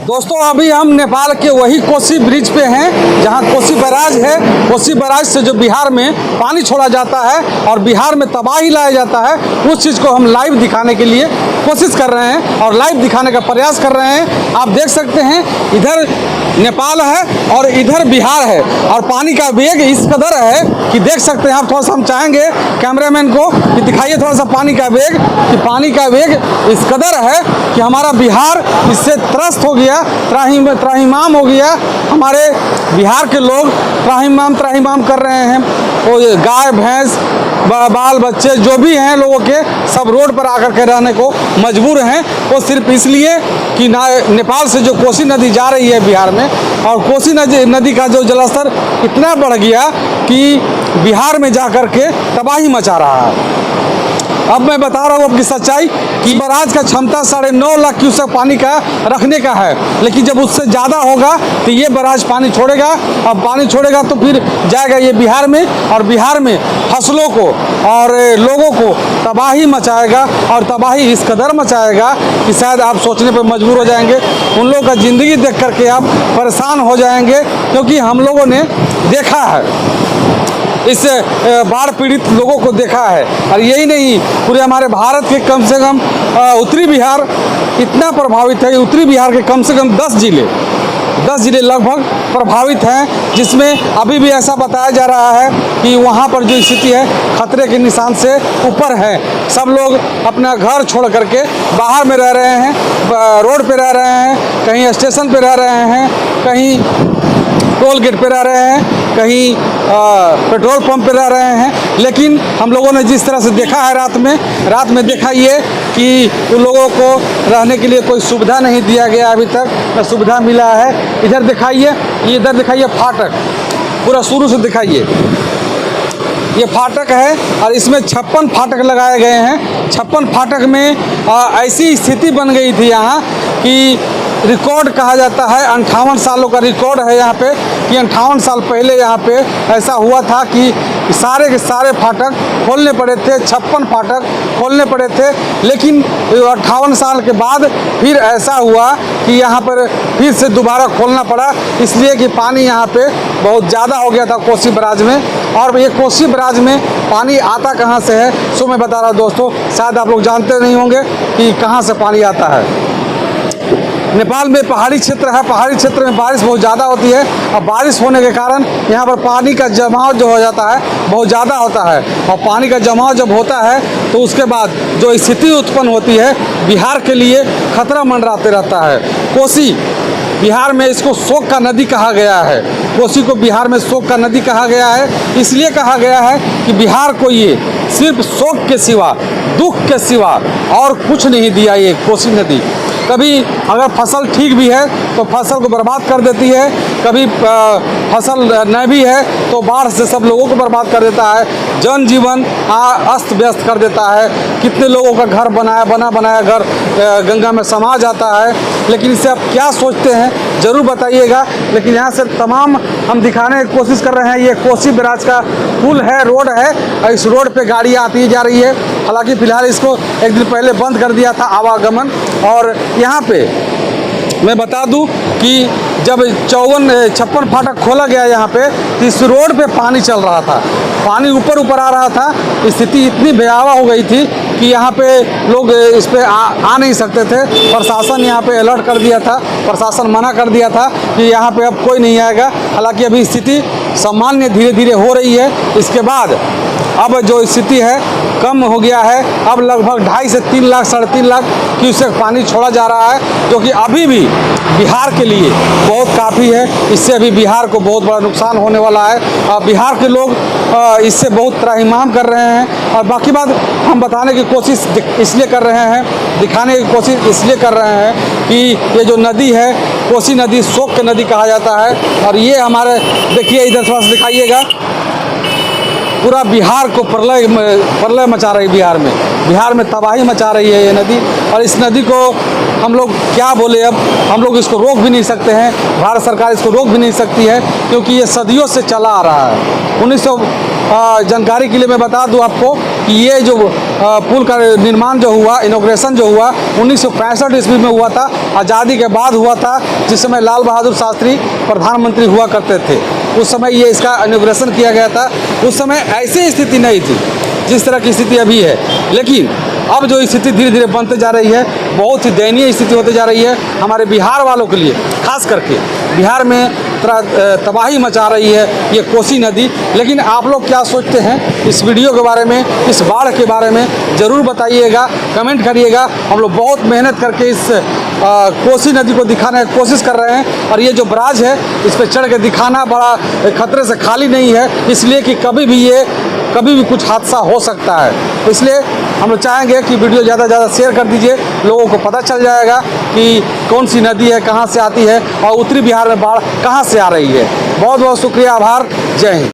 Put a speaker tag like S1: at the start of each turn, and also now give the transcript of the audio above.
S1: दोस्तों अभी हम नेपाल के वही कोसी ब्रिज पे हैं जहां कोसी बैराज है। कोसी बैराज से जो बिहार में पानी छोड़ा जाता है और बिहार में तबाही लाया जाता है, उस चीज़ को हम लाइव दिखाने के लिए कोशिश कर रहे हैं और लाइव दिखाने का प्रयास कर रहे हैं। आप देख सकते हैं इधर नेपाल है और इधर बिहार है और पानी का वेग इस कदर है कि देख सकते हैं आप। थोड़ा सा हम चाहेंगे कैमरामैन को कि दिखाइए थोड़ा सा पानी का वेग, कि पानी का वेग इस कदर है कि हमारा बिहार इससे त्रस्त हो गया, त्राहिमाम हो गया। हमारे बिहार के लोग त्राहिमाम कर रहे हैं। वो गाय भैंस बाल बच्चे जो भी हैं लोगों के, सब रोड पर आकर के रहने को मजबूर हैं। वो सिर्फ इसलिए कि नेपाल से जो कोसी नदी जा रही है बिहार में, और कोसी नदी का जो जलस्तर इतना बढ़ गया कि बिहार में जाकर के तबाही मचा रहा है। अब मैं बता रहा हूँ आपकी सच्चाई कि बैराज का क्षमता 9.5 लाख क्यूसेक पानी का रखने का है, लेकिन जब उससे ज़्यादा होगा तो ये बैराज पानी छोड़ेगा। अब पानी छोड़ेगा तो फिर जाएगा ये बिहार में, और बिहार में फसलों को और लोगों को तबाही मचाएगा, और तबाही इस कदर मचाएगा कि शायद आप सोचने पर मजबूर हो जाएंगे। उन लोगों का ज़िंदगी देख करके आप परेशान हो जाएंगे, क्योंकि हम लोगों ने देखा है, इस बाढ़ पीड़ित लोगों को देखा है। और यही नहीं, पूरे हमारे भारत के कम से कम उत्तरी बिहार इतना प्रभावित है। उत्तरी बिहार के कम से कम 10 जिले लगभग प्रभावित हैं, जिसमें अभी भी ऐसा बताया जा रहा है कि वहाँ पर जो स्थिति है खतरे के निशान से ऊपर है। सब लोग अपना घर छोड़ करके बाहर में रह रहे हैं, रोड पे रह रहे हैं, कहीं स्टेशन पे रह रहे हैं, कहीं टोल गेट पे रह रहे हैं, कहीं पेट्रोल पंप पे रह रहे हैं। लेकिन हम लोगों ने जिस तरह से देखा है रात में देखा ये कि उन लोगों को रहने के लिए कोई सुविधा नहीं दिया गया अभी तक, न सुविधा मिला है। इधर दिखाइए, इधर दिखाइए फाटक, पूरा शुरू से दिखाइए। ये फाटक है और इसमें 56 फाटक लगाए गए हैं। 56 फाटक में ऐसी स्थिति बन गई थी यहाँ कि रिकॉर्ड कहा जाता है, 58 सालों का रिकॉर्ड है यहाँ पे, कि 58 साल पहले यहाँ पे ऐसा हुआ था कि सारे के सारे फाटक खोलने पड़े थे, 56 फाटक खोलने पड़े थे। लेकिन 58 साल के बाद फिर ऐसा हुआ कि यहाँ पर फिर से दोबारा खोलना पड़ा, इसलिए कि पानी यहाँ पे बहुत ज़्यादा हो गया था कोसी बैराज में। और ये कोसी बैराज में पानी आता कहाँ से है, सो मैं बता रहा हूँ दोस्तों, शायद आप लोग जानते नहीं होंगे कि कहाँ से पानी आता है। नेपाल में पहाड़ी क्षेत्र है, पहाड़ी क्षेत्र में बारिश बहुत ज़्यादा होती है, और बारिश होने के कारण यहाँ पर पानी का जमाव जो हो जाता है बहुत ज़्यादा होता है। और पानी का जमाव जब होता है तो उसके बाद जो स्थिति उत्पन्न होती है, बिहार के लिए खतरा मंडराते रहता है। कोसी बिहार में इसको शोक का नदी कहा गया है। कोसी को बिहार में शोक का नदी कहा गया है, इसलिए कहा गया है कि बिहार को ये सिर्फ शोक के सिवा, दुख के सिवा और कुछ नहीं दिया ये कोसी नदी। कभी अगर फसल ठीक भी है तो फसल को बर्बाद कर देती है, कभी फसल न भी है तो बाढ़ से सब लोगों को बर्बाद कर देता है, जनजीवन अस्त व्यस्त कर देता है। कितने लोगों का घर बना बनाया घर गंगा में समा जाता है। लेकिन इससे आप क्या सोचते हैं ज़रूर बताइएगा। लेकिन यहाँ से तमाम हम दिखाने की कोशिश कर रहे हैं। ये कोसी बैराज का पुल है, रोड है, और इस रोड पे गाड़ियाँ आती जा रही है। हालांकि फ़िलहाल इसको एक दिन पहले बंद कर दिया था आवागमन। और यहाँ पे मैं बता दूं कि जब 56 फाटक खोला गया यहाँ पे, तो इस रोड पे पानी चल रहा था, पानी ऊपर आ रहा था। स्थिति इतनी भयावह हो गई थी कि यहाँ पे लोग इस पे आ नहीं सकते थे। प्रशासन यहाँ पे अलर्ट कर दिया था, प्रशासन मना कर दिया था कि यहाँ पे अब कोई नहीं आएगा। हालांकि अभी स्थिति सामान्य धीरे धीरे हो रही है। इसके बाद अब जो स्थिति है कम हो गया है। अब लगभग 2.5 से 3 लाख, 3.5 लाख क्यूसेक पानी छोड़ा जा रहा है, जो कि अभी भी बिहार के लिए बहुत काफ़ी है। इससे अभी बिहार को बहुत बड़ा नुकसान होने वाला है। और बिहार के लोग इससे बहुत त्राहिमाम कर रहे हैं। और बाकी बात हम बताने की कोशिश इसलिए कर रहे हैं, दिखाने की कोशिश इसलिए कर रहे हैं कि ये जो नदी है कोसी नदी शोक की नदी कहा जाता है। और ये हमारे देखिए, इधर थोड़ा सा दिखाइएगा, पूरा बिहार को प्रलय मचा रही है। बिहार में तबाही मचा रही है ये नदी। और इस नदी को हम लोग क्या बोले, अब हम लोग इसको रोक भी नहीं सकते हैं, भारत सरकार इसको रोक भी नहीं सकती है, क्योंकि ये सदियों से चला आ रहा है। 1900 जानकारी के लिए मैं बता दूं आपको कि ये जो पुल का निर्माण जो हुआ, इनॉग्रेशन जो हुआ 1965 ईस्वी में हुआ था, आज़ादी के बाद हुआ था, जिस समय लाल बहादुर शास्त्री प्रधानमंत्री हुआ करते थे। उस समय ये इसका इनॉग्रेशन किया गया था। उस समय ऐसी स्थिति नहीं थी जिस तरह की स्थिति अभी है, लेकिन अब जो स्थिति धीरे धीरे बनते जा रही है, बहुत ही दयनीय स्थिति होती जा रही है हमारे बिहार वालों के लिए। खास करके बिहार में तबाही मचा रही है ये कोसी नदी। लेकिन आप लोग क्या सोचते हैं इस वीडियो के बारे में, इस बाढ़ के बारे में ज़रूर बताइएगा, कमेंट करिएगा। हम लोग बहुत मेहनत करके इस कोसी नदी को दिखाने की कोशिश कर रहे हैं, और ये जो बराज है इस पर चढ़ के दिखाना बड़ा खतरे से खाली नहीं है, इसलिए कि कभी भी कुछ हादसा हो सकता है। इसलिए हम लोग चाहेंगे कि वीडियो ज़्यादा से ज़्यादा शेयर कर दीजिए, लोगों को पता चल जाएगा कि कौन सी नदी है, कहाँ से आती है और उत्तरी बिहार में बाढ़ कहाँ से आ रही है। बहुत बहुत शुक्रिया, आभार, जय हिंद।